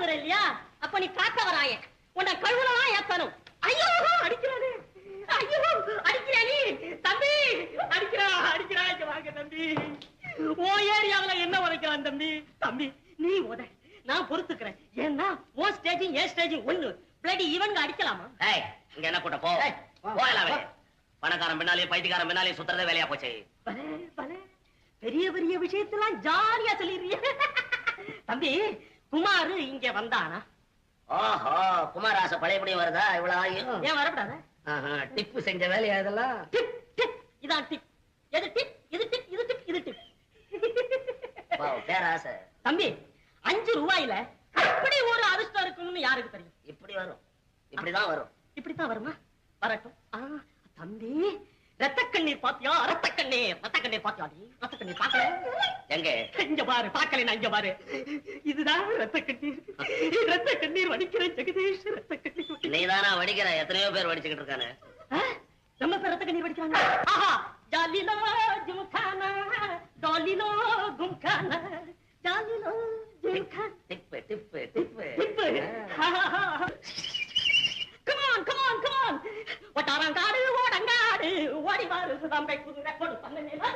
வர இல்லையா? அப்ப நீ காக்க வராய. உன்னை கழுவுலாம் ஏத்தணும். ஐயோ அடிக்கிறானே, ஐயோ அடிக்கிறா நீ தம்பி, அடிக்கிறா இங்க வாங்க தம்பி. ஓ ஏரியாவுல என்ன உதைக்கிறான் தம்பி? தம்பி நீ உத, நான் பொறுத்துக்கிறேன். ஏன்னா ஓ ஸ்டேஜ் ஏன் ஸ்டேஜ் ஒண்ணு. பிளடி இவங்க அடிக்கலாமா? இங்க என்ன கூட்ட போ, போயலாம். பணக்காரன் பின்னாலே பைத்தியக்காரன் பின்னாலே சுத்துறதே வேலையா போச்சு. பெரிய பெரிய விஷயத்தெல்லாம் ஜாலியா சொல்லிடுறிய தம்பி. குமாரு இங்க வந்தானா? ஓஹோ, குமாராச பழையபடியும் வருதா? இவ்வளவு ஆயும் ஏன் வரப்படாத? டிப்பு செஞ்ச வேலையா இதெல்லாம்? டிப் டிப், இதான் டிப். எது டிப்? இது டிப், இது டிப், இது டிப். பேராசை தம்பி, 5 ரூபாயில அப்படி ஒரு அதிர்ஷ்டம் இருக்குன்னு யாருக்கு தெரியும்? இப்படி வரும், இப்படிதான் வரும். இப்படித்தான் வருமா? வரட்டும். தம்பி, ரத்த கண்ணீர் பாத்தியா? ரத்த கண்ணீர் பாத்தியா? ரத்த கண்ணீர் பாக்கல? எங்க? இங்க பாரு. பாக்கல, இங்க பாரு. இதுதான் ரத்த கண்ணீர். ரத்த கண்ணீர் வடிக்கிற ஜெகதீஷ். ரத்த கண்ணீர் நீதானா வடிக்கிற? எத்தனையோ பேர் வடிச்சுக்கிட்டு இருக்கானே. நம்ம பேர் ரத்த கண்ணீர் வடிக்கிறாங்க. ஆஹா, ஜாலிலோ ஜும்கானா, டாலிலோ கும்கானா, ஜாலிலோ ஜும்கானா. டிப்பு டிப்பு டிப்பு டிப்பு. Come on, come on, come on. ஒட்டாரங்காடு ஓடங்காடு ஓடி வாரு சுதம்பை குதிரை கொடு பண்ண